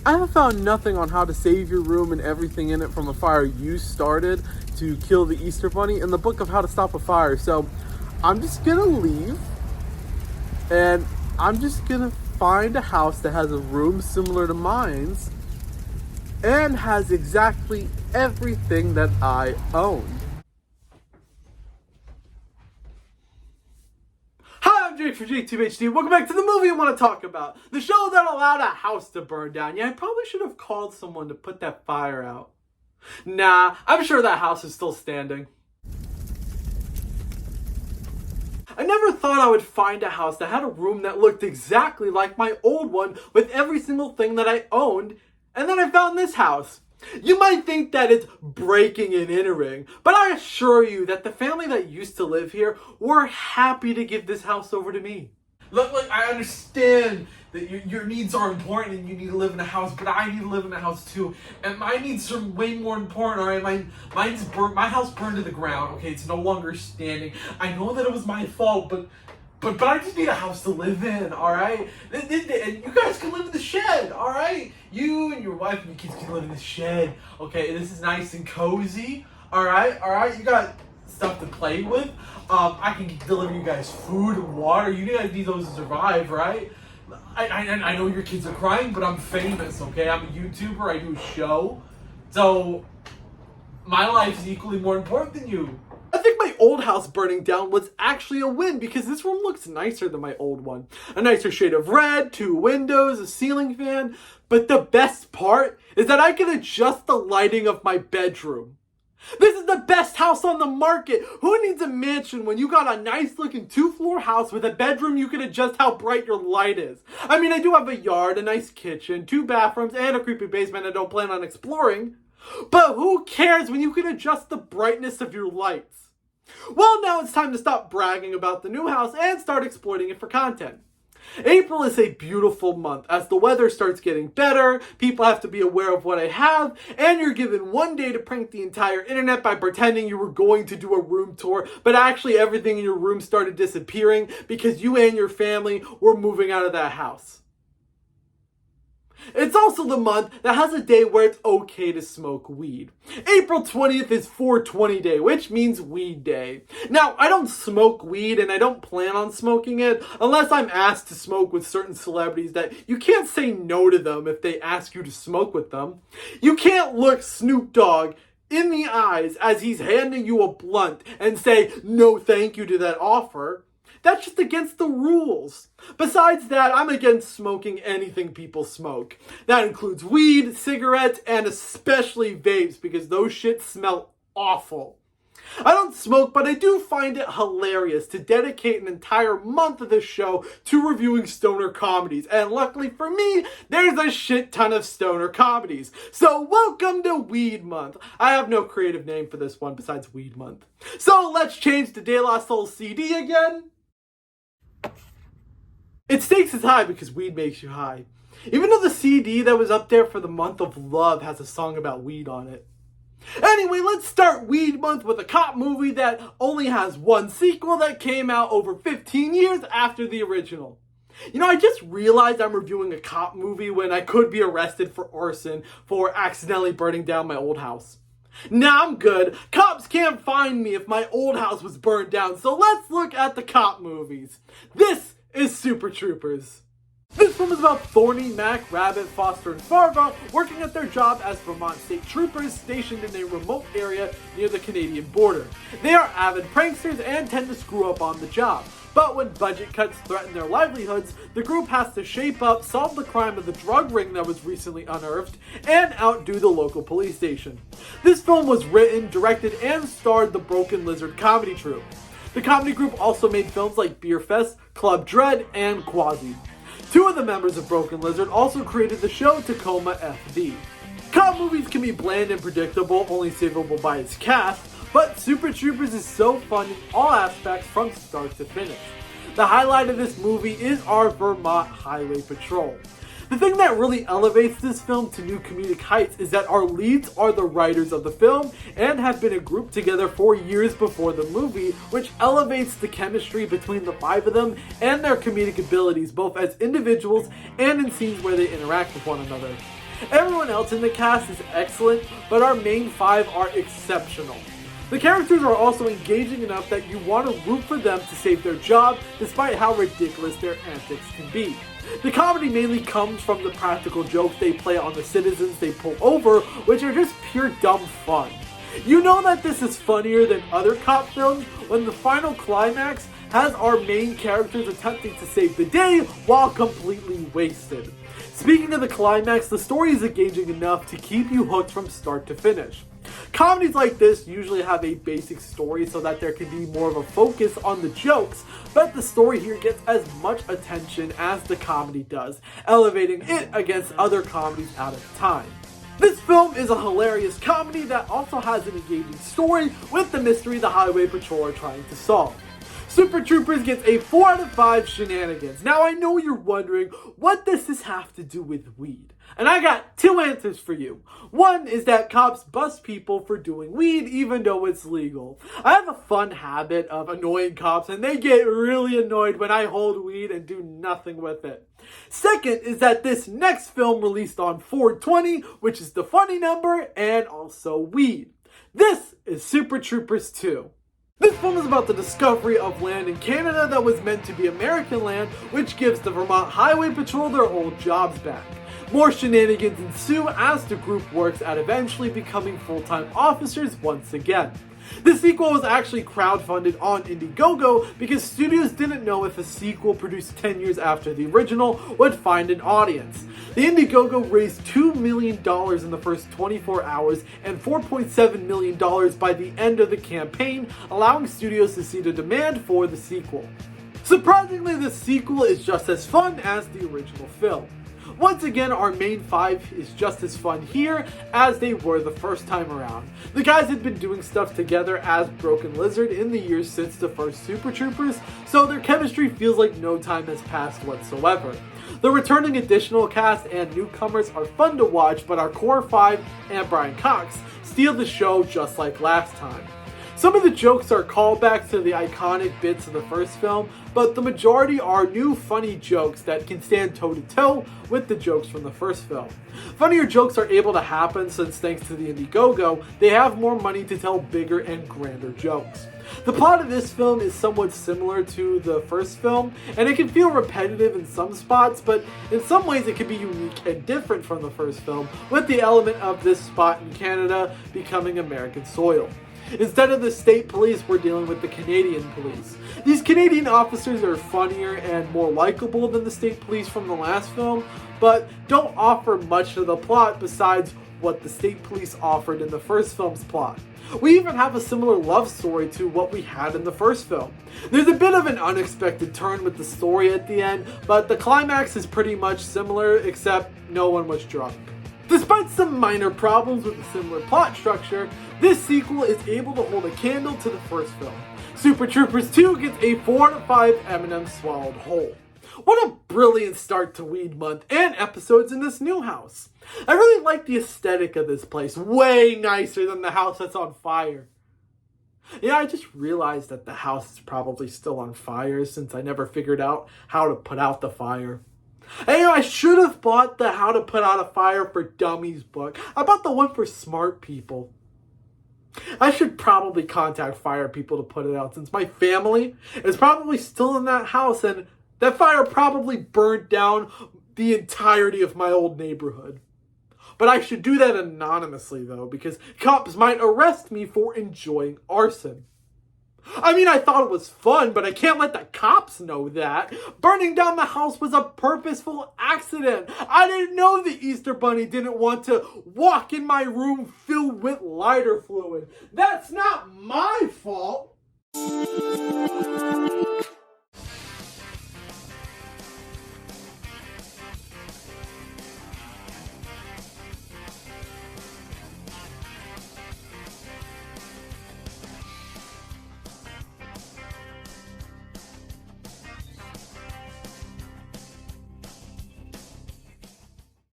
I have found nothing on how to save your room and everything in it from a fire you started to kill the Easter Bunny in the book of How to Stop a Fire. So I'm just gonna leave and I'm just gonna find a house that has a room similar to mine's and has exactly everything that I own. Hi, I'm Jake for JacobTubeHD. Welcome back to the movie I want to talk about. The show that allowed a house to burn down. Yeah, I probably should have called someone to put that fire out. Nah, I'm sure that house is still standing. I never thought I would find a house that had a room that looked exactly like my old one with every single thing that I owned, and then I found this house. You might think that it's breaking and entering, but I assure you that the family that used to live here were happy to give this house over to me. Look, I understand that your needs are important and you need to live in a house, but I need to live in a house too. And my needs are way more important, all right? My house burned to the ground, okay? It's no longer standing. I know that it was my fault, but I just need a house to live in, all right? And you guys can live in the shed, all right? You and your wife and your kids can live in the shed, okay? This is nice and cozy, all right? All right? You got stuff to play with. I can deliver you guys food and water. You guys need those to survive, right? I know your kids are crying, but I'm famous, okay? I'm a YouTuber. I do a show. So my life is equally more important than you. I think my old house burning down was actually a win because this room looks nicer than my old one. A nicer shade of red, 2 windows, a ceiling fan. But the best part is that I can adjust the lighting of my bedroom. This is the best house on the market. Who needs a mansion when you got a nice looking 2-floor house with a bedroom you can adjust how bright your light is? I mean, I do have a yard, a nice kitchen, 2 bathrooms, and a creepy basement I don't plan on exploring. But who cares when you can adjust the brightness of your lights? Well, now it's time to stop bragging about the new house and start exploiting it for content. April is a beautiful month. As the weather starts getting better, people have to be aware of what I have, and you're given 1 day to prank the entire internet by pretending you were going to do a room tour, but actually everything in your room started disappearing because you and your family were moving out of that house. It's also the month that has a day where it's okay to smoke weed. April 20th is 420 day, which means weed day. Now, I don't smoke weed and I don't plan on smoking it unless I'm asked to smoke with certain celebrities that you can't say no to them if they ask you to smoke with them. You can't look Snoop Dogg in the eyes as he's handing you a blunt and say no thank you to that offer. That's just against the rules. Besides that, I'm against smoking anything people smoke. That includes weed, cigarettes, and especially vapes because those shits smell awful. I don't smoke, but I do find it hilarious to dedicate an entire month of this show to reviewing stoner comedies. And luckily for me, there's a shit ton of stoner comedies. So welcome to Weed Month. I have no creative name for this one besides Weed Month. So let's change to De La Soul CD again. Its stakes is high because weed makes you high. Even though the CD that was up there for the month of love has a song about weed on it. Anyway, let's start Weed Month with a cop movie that only has 1 sequel that came out over 15 years after the original. You know, I just realized I'm reviewing a cop movie when I could be arrested for arson for accidentally burning down my old house. Nah, I'm good. Cops can't find me if my old house was burned down, so let's look at the cop movies. This is Super Troopers. This film is about Thorny, Mac, Rabbit, Foster, and Farva working at their job as Vermont State Troopers stationed in a remote area near the Canadian border. They are avid pranksters and tend to screw up on the job. But when budget cuts threaten their livelihoods, the group has to shape up, solve the crime of the drug ring that was recently unearthed, and outdo the local police station. This film was written, directed, and starred the Broken Lizard comedy troupe. The comedy group also made films like Beer Fest, Club Dread, and Quasi. 2 of the members of Broken Lizard also created the show Tacoma FD. Cop movies can be bland and predictable, only savable by its cast, but Super Troopers is so fun in all aspects from start to finish. The highlight of this movie is our Vermont Highway Patrol. The thing that really elevates this film to new comedic heights is that our leads are the writers of the film and have been a group together for years before the movie, which elevates the chemistry between the 5 of them and their comedic abilities both as individuals and in scenes where they interact with one another. Everyone else in the cast is excellent, but our main 5 are exceptional. The characters are also engaging enough that you want to root for them to save their job, despite how ridiculous their antics can be. The comedy mainly comes from the practical jokes they play on the citizens they pull over, which are just pure dumb fun. You know that this is funnier than other cop films when the final climax has our main characters attempting to save the day while completely wasted. Speaking of the climax, the story is engaging enough to keep you hooked from start to finish. Comedies like this usually have a basic story so that there can be more of a focus on the jokes, but the story here gets as much attention as the comedy does, elevating it against other comedies at its time. This film is a hilarious comedy that also has an engaging story with the mystery the Highway Patrol are trying to solve. Super Troopers gets a 4 out of 5 shenanigans. Now I know you're wondering, what does this have to do with weed? And I got 2 answers for you. One is that cops bust people for doing weed even though it's legal. I have a fun habit of annoying cops and they get really annoyed when I hold weed and do nothing with it. Second is that this next film released on 4/20, which is the funny number, and also weed. This is Super Troopers 2. This film is about the discovery of land in Canada that was meant to be American land, which gives the Vermont Highway Patrol their old jobs back. More shenanigans ensue as the group works at eventually becoming full-time officers once again. The sequel was actually crowdfunded on Indiegogo because studios didn't know if a sequel produced 10 years after the original would find an audience. The Indiegogo raised $2 million in the first 24 hours and $4.7 million by the end of the campaign, allowing studios to see the demand for the sequel. Surprisingly, the sequel is just as fun as the original film. Once again, our main 5 is just as fun here as they were the first time around. The guys had been doing stuff together as Broken Lizard in the years since the first Super Troopers, so their chemistry feels like no time has passed whatsoever. The returning additional cast and newcomers are fun to watch, but our core 5 and Brian Cox steal the show just like last time. Some of the jokes are callbacks to the iconic bits of the first film, but the majority are new funny jokes that can stand toe-to-toe with the jokes from the first film. Funnier jokes are able to happen since, thanks to the Indiegogo, they have more money to tell bigger and grander jokes. The plot of this film is somewhat similar to the first film, and it can feel repetitive in some spots, but in some ways it can be unique and different from the first film, with the element of this spot in Canada becoming American soil. Instead of the state police, we're dealing with the Canadian police. These Canadian officers are funnier and more likable than the state police from the last film, but don't offer much of the plot besides what the state police offered in the first film's plot. We even have a similar love story to what we had in the first film. There's a bit of an unexpected turn with the story at the end, but the climax is pretty much similar, except no one was drunk. Despite some minor problems with the similar plot structure, this sequel is able to hold a candle to the first film. Super Troopers 2 gets a 4 out of 5 M&M's swallowed whole. What a brilliant start to Weed Month and episodes in this new house. I really like the aesthetic of this place, way nicer than the house that's on fire. Yeah, I just realized that the house is probably still on fire since I never figured out how to put out the fire. Hey, I should have bought the How to Put Out a Fire for Dummies book. I bought the one for smart people. I should probably contact fire people to put it out since my family is probably still in that house and that fire probably burned down the entirety of my old neighborhood. But I should do that anonymously though, because cops might arrest me for enjoying arson. I mean, I thought it was fun, but I can't let the cops know that. Burning down the house was a purposeful accident. I didn't know the Easter Bunny didn't want to walk in my room filled with lighter fluid. That's not my fault.